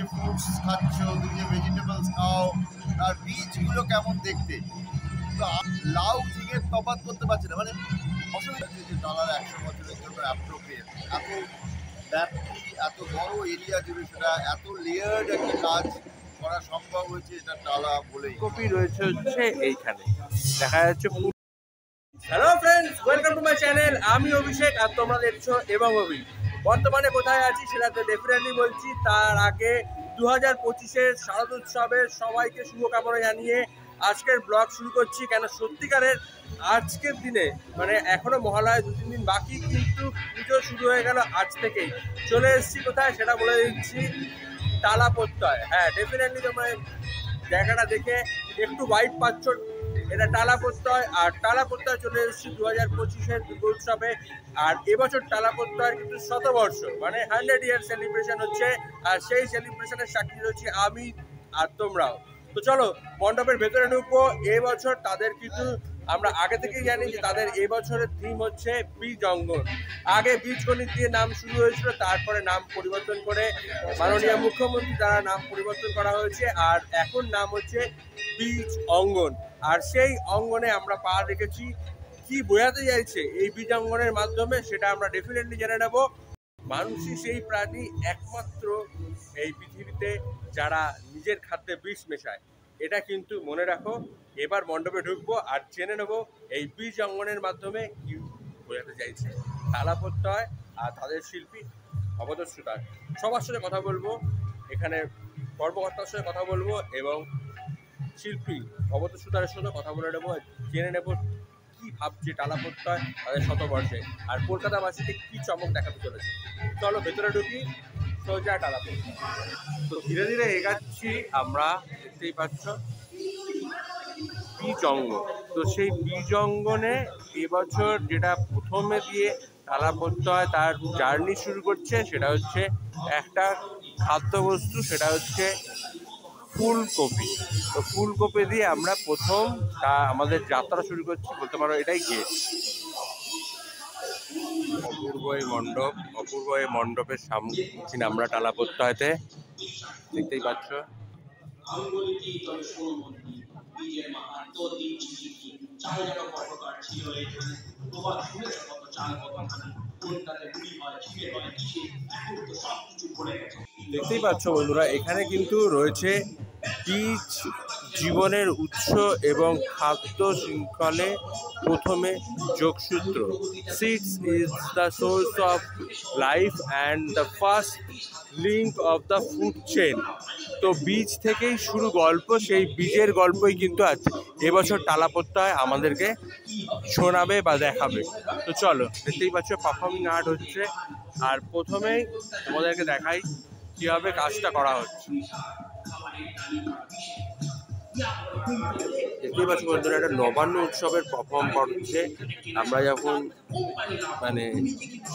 যে ফ্রুটস খাচ্ছ, তুমি যে ভেজিটেবলস খাও, আর বীজগুলো কেমন দেখতে, লাউ ঝিঙের তফাৎ করতে পারছে না। মানে অসুবিধা হচ্ছে যে টালার 100 বছরের জন্য অ্যাপ্রোপ্রিয়েট, এত ব্যাপ্তি, এত বড় এরিয়া জুড়ে সেটা এত লেয়ার্ড একটা কাজ করা সম্ভব হয়েছে, এটা টালা বলেই। কপি রয়েছে হচ্ছে এইখানে দেখা যাচ্ছে। Hello friends, welcome to my channel. আমি অভিষেক আর তোমরা দেখছো এবং অভি। বর্তমানে কোথায় আছি সেটা তো ডেফিনেটলি বলছি। তার আগে 2025-এর শারদোৎসবের সবাইকে শুভকামনা জানিয়ে আজকের ব্লগ শুরু করছি। কেন সত্যিকারের আজকের দিনে মানে এখনো মহালয়া 2-3 দিন বাকি, কিন্তু পুজো শুরু হয়ে গেল আজ থেকেই। চলে এসেছি কোথায় সেটা বলে দিচ্ছি, টালা প্রত্যয়। হ্যাঁ, ডেফিনেটলি তোমরা জায়গাটা দেখে একটু ওয়াইড পাচ্ছ, এটা টালা প্রত্যয়। আর টালা প্রত্যয় চলে এসেছি 2025-এর দুর্গোৎসবে। আর এবছর টালা প্রত্যয়ের কিন্তু 100 বর্ষ, মানে 100 ইয়ার সেলিব্রেশন হচ্ছে। আর সেই সেলিব্রেশনের সাক্ষী রয়েছি আমি আর তোমরাও। তো চলো মণ্ডপের ভেতরে ঢুকবো। এবছর তাদের কিন্তু আমরা আগে থেকেই জানি যে তাদের এবছরের থিম হচ্ছে বীজ অঙ্গন। আগে বীজগণিত দিয়ে নাম শুরু হয়েছিল, তারপরে নাম পরিবর্তন করে মাননীয় মুখ্যমন্ত্রী দ্বারা নাম পরিবর্তন করা হয়েছে, আর এখন নাম হচ্ছে বীজ অঙ্গন। আর সেই অঙ্গনে আমরা পা রেখেছি। কি বোঝাতে চাইছে এই বীজ অঙ্গনের মাধ্যমে সেটা আমরা ডেফিনেটলি জেনে নেব। মানুষই সেই প্রাণী একমাত্র এই পৃথিবীতে যারা নিজের খাদ্যে বিষ মেশায়, এটা কিন্তু মনে রাখো। এবার মণ্ডপে ঢুকবো আর জেনে নেবো এই বীজ অঙ্গনের মাধ্যমে কি বোঝাতে চাইছে টালা প্রত্যয় আর তাদের শিল্পী ভবতোষ সুতার। সবার সাথে কথা বলবো, এখানে কর্মকর্তার সাথে কথা বলবো এবং শিল্পী ভবতোষ সুতারের সাথে কথা বলে নেবো, জেনে নেবো কি ভাবছে টালা প্রত্যয় তাদের 100 বর্ষে, আর কলকাতাবাসীকে কি চমক দেখাতে চলেছে। চলো ভেতরে ঢুকি, সোজা টালা প্রত্যয়। তো ধীরে ধীরে এগাচ্ছি আমরা, দেখতেই পাচ্ছ বীজ অঙ্গন। তো সেই বীজ অঙ্গনে এবছর যেটা প্রথমে দিয়ে টালা প্রত্যয় তার জার্নি শুরু করছে সেটা হচ্ছে একটা খাদ্যবস্তু, সেটা হচ্ছে ফুলকপি। তো ফুলকপি দিয়ে আমরা প্রথম আমাদের যাত্রা শুরু করছি, বলতে পারো এটাই গেট। অপূর্ব এই মণ্ডপ, অপূর্ব এই মণ্ডপের সামনে আমরা টালা প্রত্যয়তে, দেখতেই পাচ্ছ। দেখতেই পাচ্ছ বন্ধুরা, এখানে কিন্তু রয়েছে বীজ জীবনের উৎস এবং খাদ্য শৃঙ্খলে প্রথমে যোগসূত্র। Seeds is the source of life and the first link of the food chain. তো বীজ থেকেই শুরু গল্প, সেই বীজের গল্পই কিন্তু আজ এবছর টালা প্রত্যয় আমাদেরকে শোনাবে বা দেখাবে। তো চলো, দেখতেই পাচ্ছ পারফর্মিং আর্ট হচ্ছে। আর প্রথমেই তোমাদেরকে দেখাই কীভাবে কাজটা করা হচ্ছে। দেখতেই পাচ্ছ বন্ধুরা, একটা নবান্ন উৎসবের পারফর্ম করছে। আমরা যখন মানে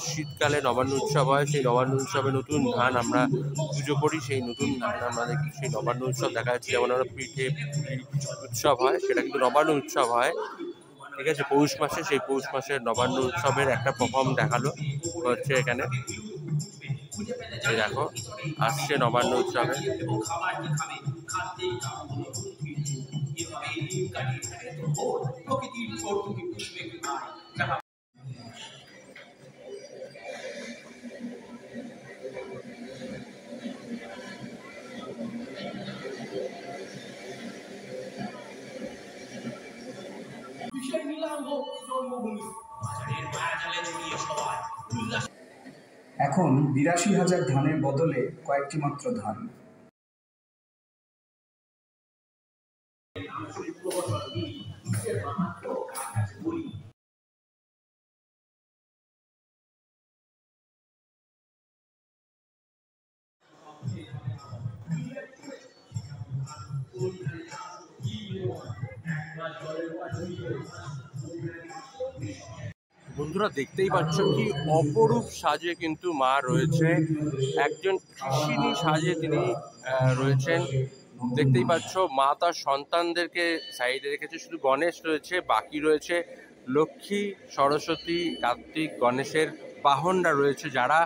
শীতকালে নবান্ন উৎসব হয়, সেই নবান্ন উৎসবে নতুন ধান আমরা পুজো করি, সেই নতুন ধান আমাদের সেই নবান্ন উৎসব দেখা যাচ্ছে। যেমন আমরা পিঠে উৎসব হয়, সেটা কিন্তু নবান্ন উৎসব হয়, ঠিক আছে, পৌষ মাসে। সেই পৌষ মাসের নবান্ন উৎসবের একটা পারফর্ম দেখালো হচ্ছে এখানে। এই দেখো আসছে নবান্ন উৎসবে। এখন ৮২,০০০ ধানের বদলে কয়েকটি মাত্র ধান। বন্ধুরা দেখতেই পাচ্ছ কি অপরূপ সাজে কিন্তু মা রয়েছে, একজন কৃষিণী সাজে তিনি রয়েছেন। দেখতেই পাচ্ছ মা তার সন্তানদেরকে সাইডে রেখেছে, শুধু গণেশ রয়েছে, বাকি রয়েছে লক্ষ্মী, সরস্বতী, কার্তিক, গণেশের বাহনরা রয়েছে, যারা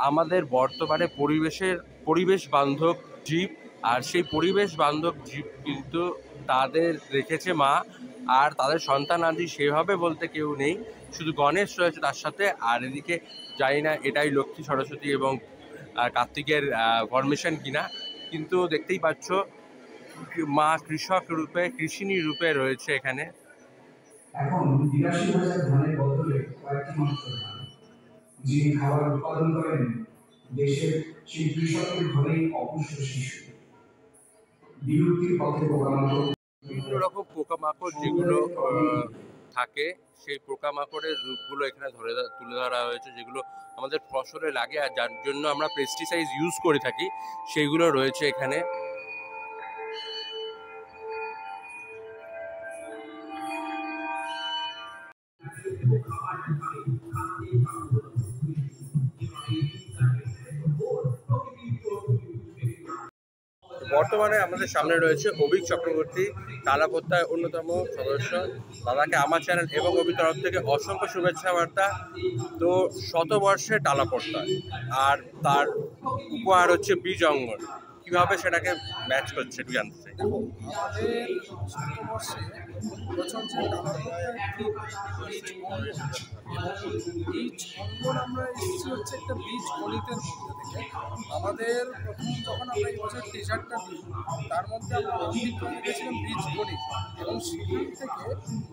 আমাদের বর্তমানে পরিবেশের পরিবেশ বান্ধব জীব, আর সেই পরিবেশ বান্ধব জীব কিন্তু তাদের রেখেছে মা, আর তাদের সন্তানাদি সেভাবে বলতে কেউ নেই, শুধু গণেশ রয়েছে তার সাথে। আর এদিকে জানি না এটাই লক্ষ্মী, সরস্বতী এবং কার্তিকের ফরমেশন কিনা, কিন্তু দেখতেই পাচ্ছ মা কৃষক রূপে, কৃষিণী রূপে রয়েছে এখানে। এখন ৮২,০০০ ধানের বদলে কয়েকটি মাত্র ধান, যিনি খাবার উৎপাদন করেন দেশের সেই কৃষকের ঘরেই অপুষ্ট শিশু। বিলুপ্তির পথে পোকামাকড়, বিভিন্ন রকম পোকামাকড় যেগুলো থাকে, সেই পোকামাকড়ের রূপগুলো এখানে তুলে ধরা হয়েছে, যেগুলো আমাদের ফসলে লাগে আর যার জন্য আমরা পেস্টিসাইড ইউজ করে থাকি, সেইগুলো রয়েছে এখানে। বর্তমানে আমাদের সামনে রয়েছে অভিক চক্রবর্তী, তালাপোত্তার অন্যতম সদস্য। দাদাকে আমার চ্যানেল এবং অভির তরফ থেকে অসংখ্য শুভেচ্ছা বার্তা। তো শতবর্ষে টালাপোত্তা, আর তার উপহার হচ্ছে বীজ অঙ্গন, কীভাবে সেটাকে ম্যাচ করছে একটু জানতে চাই। আমাদের শতবর্ষে বছর যে বীজ অঙ্গন আমরা এসেছি হচ্ছে একটা বীজ গণিতের মধ্যে থেকে। আমাদের প্রথম যখন আমরা এই বছর টি শার্টটা দিই, তার মধ্যে আমরা অঙ্কিত করে গেছিলাম বীজ গণিত, এবং সেখান থেকে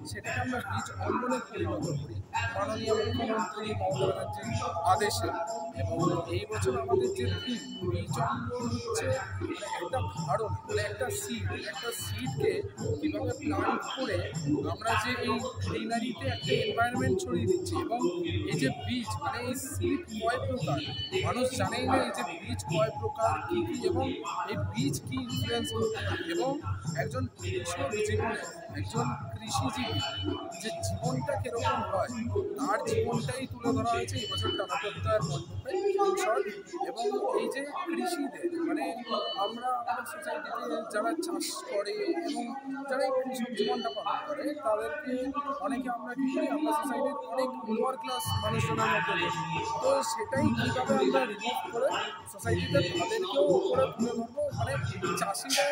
সেটাকে আমরা বীজ অঙ্গনে পরিণত করি মাননীয় মুখ্যমন্ত্রী মমতা ব্যানার্জির আদেশে। এবং এই বছর আমাদের যে থিম বীজ অঙ্গন হচ্ছে একটা ধারণ, মানে একটা সিডকে কীভাবে প্লান্ট করে আমরা যে এই গ্রিনারিতে একটা এনভায়রনমেন্ট ছড়িয়ে দিচ্ছি। এবং এই যে বীজ, মানে এই সিড কয় প্রকার মানুষ জানেই না, এই যে বীজ কয় প্রকার কী কী, এবং এই বীজ কী ইনফ্লুয়েন্স করতে পারে, এবং একজন কৃষক জীবনে, একজন কৃষিজীবী যে জীবনটা কীরকম হয় তার জীবনটাই তুলে ধরা হয়েছে এই বছর টালাপোত্তার মণ্ডপে। এবং এই যে কৃষিদের, মানে আমরা আমাদের সোসাইটিতে যারা চাষ করে এবং যারা এই কৃষক জীবনটা পালন করে, তাদেরকে অনেকে আমরা কি করি, আমরা সোসাইটির অনেক লোয়ার ক্লাস মানুষজনের মধ্যে দেখি। তো সেটাই কীভাবে আমরা রিমুভ করে সোসাইটিতে তাদেরকেও উপরে তুলে ধরবো। মানে চাষিরা,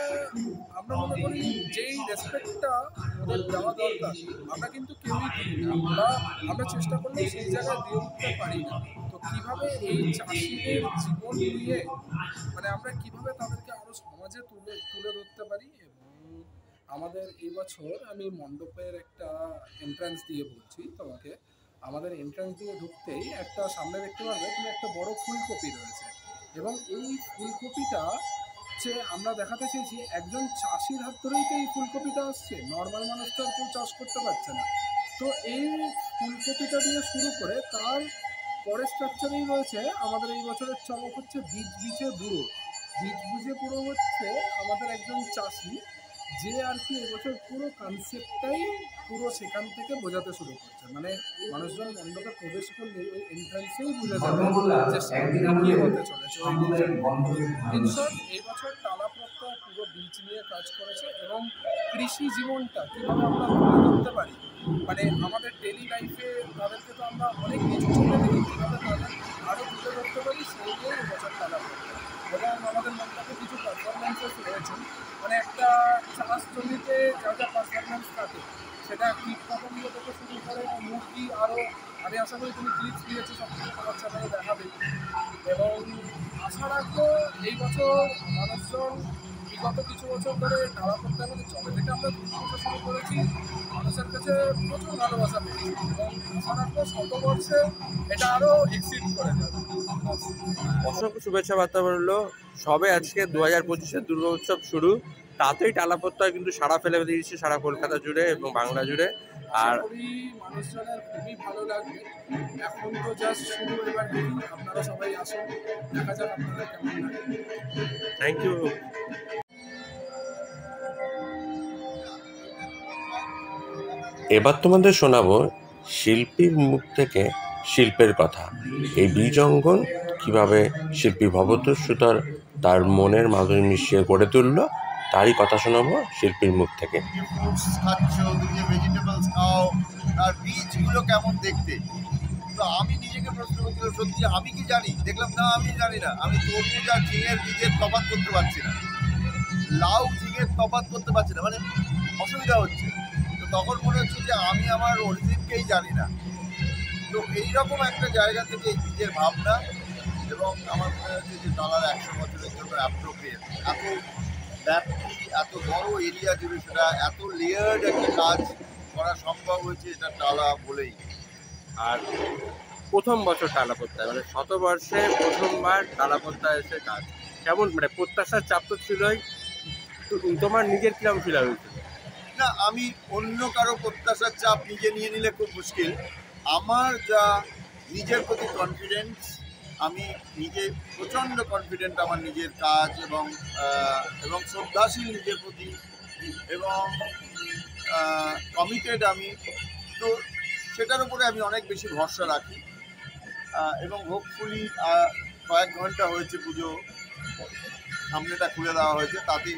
আমরা মনে করি যেই রেসপেক্টটা ওদের দেওয়া দরকার আমরা কিন্তু কেউই দিই না, বা আমরা চেষ্টা করলে সেই জায়গায় দিয়ে উঠতে পারি না। তো কীভাবে এই চাষিদের জীবন নিয়ে, মানে আমরা কীভাবে তাদেরকে আরও সমাজে তুলে ধরতে পারি। এবং আমাদের এই বছর আমি মণ্ডপের একটা এন্ট্রান্স দিয়ে বলছি তোমাকে, আমাদের এন্ট্রান্স দিয়ে ঢুকতেই একটা সামনে দেখতে পারবে তুমি একটা বড় ফুলকপি রয়েছে, এবং এই ফুলকপিটা হচ্ছে আমরা দেখাতে চেয়েছি একজন চাষির হাত ধরেই তো এই ফুলকপিটা আসছে, নর্মাল মানুষ তো আর কেউ চাষ করতে পারছে না। তো এই ফুলকপিটা দিয়ে শুরু করে তার পরের স্ট্রাকচারেই রয়েছে আমাদের এই বছরের চমক হচ্ছে বীজ বুঝে বুড়ো হচ্ছে আমাদের একজন চাষি, যে আর কি এবছর পুরো কনসেপ্টটাই পুরো সেখান থেকে বোঝাতে শুরু করছে। মানে মানুষজন মণ্ডপে প্রবেশ করলে ওই এন্ট্রান্সেই বুঝে যাবে যে সামনে কি হতে চলেছে। এই বছর টালাপোত্তা পুরো বীজ নিয়ে কাজ করেছে, এবং কৃষি জীবনটা কীভাবে আমরা তুলে ধরতে পারি, মানে আমাদের ডেলি লাইফে তাদেরকে তো আমরা অনেক কিছু চলে দেখি, কীভাবে তাদের আরও তুলে ধরতে পারি সেই নিয়ে এই বছর টালাপোত্তা। এবং আমাদের মণ্ডপে কিছু পারফরমেন্সেস রয়েছে, মানে একটা চাষ জমিতে যা যা পারফরমেন্স থাকে সেটা কীট পতঙ্গ থেকে শুরু করে মুরগি, আরও আমি আশা করি তুমি ক্লিপস দিয়েছো সব কিছু তোমার চ্যানেলে দেখাবে। এবং আশা রাখবো এই বছর মানুষজন বিগত কিছু বছর ধরে টালাপোত্তা আমাদের চলে থেকে আমরা 2 বছর শুরু করেছি, মানুষের কাছে প্রচুর ভালোবাসা পেয়েছি, এবং আশা রাখবো শতবর্ষে এটা আরও এক্সিড করে যাবে। অসংখ্য শুভেচ্ছা বার্তা বললো। সবে আজকে 2025-এর দুর্গা উৎসব শুরু, তাতেই টালাপোত্তা কিন্তু সারা ফেলে দিয়েছে সারা কলকাতা জুড়ে এবং বাংলা জুড়ে। আর মানুষজনের খুবই ভালো লাগবে। এখন তো জাস্ট শুরু, এবার দেখি আপনারা সবাই আসুন, দেখা যাক আপনাদের কেমন লাগে। Thank you. এবার তোমাদের শোনাবো শিল্পীর মুখ থেকে শিল্পের কথা। এই বীজ অঙ্গন কীভাবে শিল্পী ভবতোষ সুতার তার মনের মাধুরী মিশিয়ে গড়ে তুললো, তারই কথা শোনাবো শিল্পীর মুখ থেকে। ফ্রুটস খাচ্ছ, তুমি যে ভেজিটেবলস খাও, তার বীজগুলো কেমন দেখতে। তো তো আমি নিজেকে প্রশ্ন করছিলাম, সত্যি আমি কি জানি? দেখলাম না, আমি জানি না। আমি তরমুজ আর ঝিঙের বীজের তফাৎ করতে পারছি না, লাউ ঝিঙের তফাৎ করতে পারছি না, মানে অসুবিধা হচ্ছে। তো তখন মনে হচ্ছে যে আমি আমার অরিজিনকেই জানি না। তো এইরকম একটা জায়গা থেকে এই বীজের ভাবনা, এবং আমার মনে হচ্ছে যে টালার 100 বছরের জন্য অ্যাপ্রোপ্রিয়েট। এত ব্যাপ্তি, এত বড় এরিয়া জুড়ে সেটা এত লেয়ার্ড একটা কাজ করা সম্ভব হয়েছে এটা টালা বলেই। আর প্রথম বছর টালাপত্তায় মানে শতবর্ষে প্রথমবার টালাপত্তায় এসে কাজ কেমন, মানে প্রত্যাশার চাপ তো ছিলই, তোমার নিজের কিরম ফিল হয়েছিল? না, আমি অন্য কারো প্রত্যাশার চাপ নিজে নিয়ে নিলে খুব মুশকিল। আমার যা নিজের প্রতি কনফিডেন্স, আমি নিজে প্রচণ্ড কনফিডেন্ট আমার নিজের কাজ এবং শ্রদ্ধাশীল নিজের প্রতি, এবং কমিটেড আমি। তো সেটার উপরে আমি অনেক বেশি ভরসা রাখি, এবং হোপফুলি কয়েক ঘন্টা হয়েছে পুজো, সামনেটা খুলে দেওয়া হয়েছে, তাতে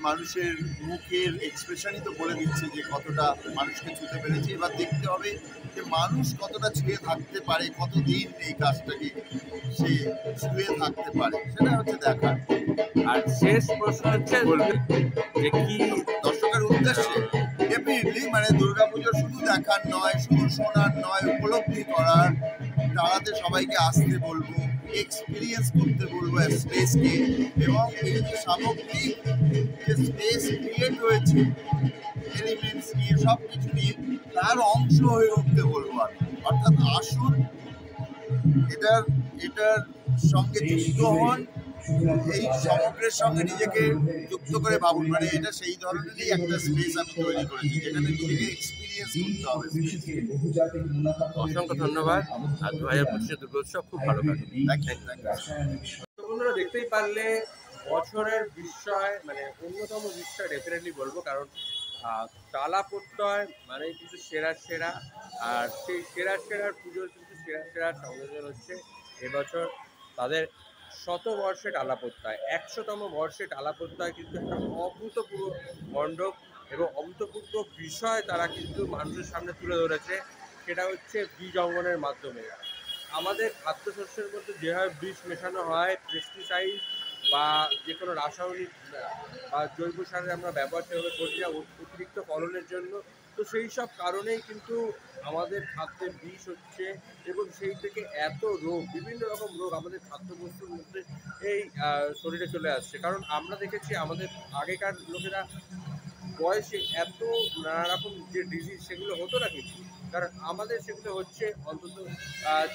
মানুষের মুখের এক্সপ্রেশনই তো বলে দিচ্ছে যে কতটা মানুষকে ছুঁতে পেরেছে। এবার দেখতে হবে যে মানুষ কতটা ছুঁয়ে থাকতে পারে, কতদিন এই কাজটাকে সে ছুঁয়ে থাকতে পারে, সেটা হচ্ছে দেখার। আর শেষ প্রশ্ন হচ্ছে বলবে যে কি দর্শকের উদ্দেশ্যে ডেফিনেটলি মানে দুর্গাপুজো শুধু দেখার নয়, শুধু শোনার নয়, উপলব্ধি করার। টালাতে সবাইকে আসতে বলবো, এক্সপিরিয়েন্স করতে বলবো স্পেসকে, এবং এই যে সামগ্রিক যে স্পেস ক্রিয়েট হয়েছে এলিমেন্টস নিয়ে, সব কিছু নিয়ে তার অংশ হয়ে উঠতে বলবো আমি। অর্থাৎ আসুন, এটার সঙ্গে যুক্ত হন, এই সমগ্রের সঙ্গে নিজেকে যুক্ত করে ভাবুন। মানে এটা সেই ধরনেরই একটা স্পেস আমি তৈরি করেছি যেখানে নিজেকে এক্সপিরিয়েন্স করতে হবে। অসংখ্য ধন্যবাদ। আর 2025 দুর্গোৎসব খুব ভালো কাটুক। বন্ধুরা দেখতেই পারলে বছরের বিস্ময়, মানে অন্যতম বিস্ময় ডেফিনেটলি বলবো, কারণ টালা প্রত্যয় মানে কিন্তু সেরা। আর সেই সেরার পুজোর কিন্তু সেরা সংযোজন হচ্ছে এবছর তাদের শতবর্ষে টালাপত্তায়, 100তম বর্ষে টালাপত্তায় কিন্তু একটা অভূতপূর্ব মণ্ডপ এবং অভূতপূর্ব বিষয় তারা কিন্তু মানুষের সামনে তুলে ধরেছে। সেটা হচ্ছে বীজ অঙ্গনের মাধ্যমে। আমাদের খাদ্যশস্যের মধ্যে যেভাবে বীজ মেশানো হয়, পেস্টিসাইড বা যে কোনো রাসায়নিক বা জৈব সারের আমরা ব্যবহার সেভাবে করি না অতিরিক্ত ফলনের জন্য। তো সেই সব কারণেই কিন্তু আমাদের খাদ্যের বিষ হচ্ছে, এবং সেই থেকে এত রোগ, বিভিন্ন রকম রোগ আমাদের খাদ্যবস্তুর মধ্যে এই শরীরে চলে আসছে। কারণ আমরা দেখেছি আমাদের আগেকার লোকেরা বয়সে এত নানা রকম যে ডিজিজ সেগুলো হতো না, কিন্তু কারণ আমাদের সেগুলো হচ্ছে অন্তত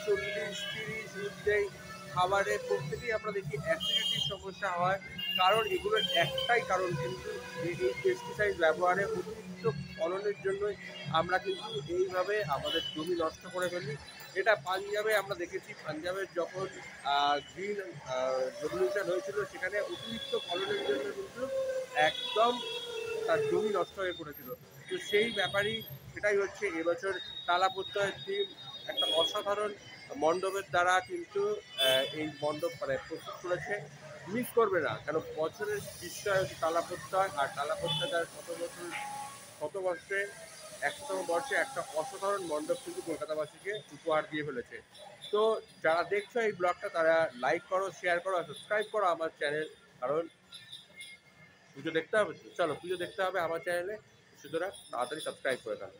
40-30 ঊর্ধ্বেই। খাবারের প্রত্যেকেই আমরা দেখি অ্যাসিডিটির সমস্যা হয়, কারণ এগুলোর একটাই কারণ কিন্তু এই পেস্টিসাইড ব্যবহারে অতিরিক্ত ফলনের জন্যই আমরা কিন্তু এইভাবে আমাদের জমি নষ্ট করে ফেলি। এটা পাঞ্জাবে আমরা দেখেছি, পাঞ্জাবের যখন গ্রিন রেভলিউশন হয়েছিল সেখানে অতিরিক্ত ফলনের জন্য কিন্তু একদম তার জমি নষ্ট হয়ে পড়েছিল। তো সেই ব্যাপারই সেটাই হচ্ছে এবছর টালা প্রত্যয়ের থিম, একটা অসাধারণ মণ্ডপের দ্বারা কিন্তু এই মণ্ডপ মানে প্রস্তুত করেছে। মিস করবে না, কারণ বছরের বিস্ময় হচ্ছে টালা প্রত্যয়, আর টালা প্রত্যয় তার শতবর্ষে 100তম বর্ষে একটা অসাধারণ মণ্ডপ কিন্তু কলকাতাবাসীকে উপহার দিয়ে ফেলেছে। তো যারা দেখছো এই ব্লগটা তারা লাইক করো, শেয়ার করো আর সাবস্ক্রাইব করো আমার চ্যানেল, কারণ পুজো দেখতে হবে। চলো পুজো দেখতে হবে আমার চ্যানেলে, সুতরাং তাড়াতাড়ি সাবস্ক্রাইব করে দাও।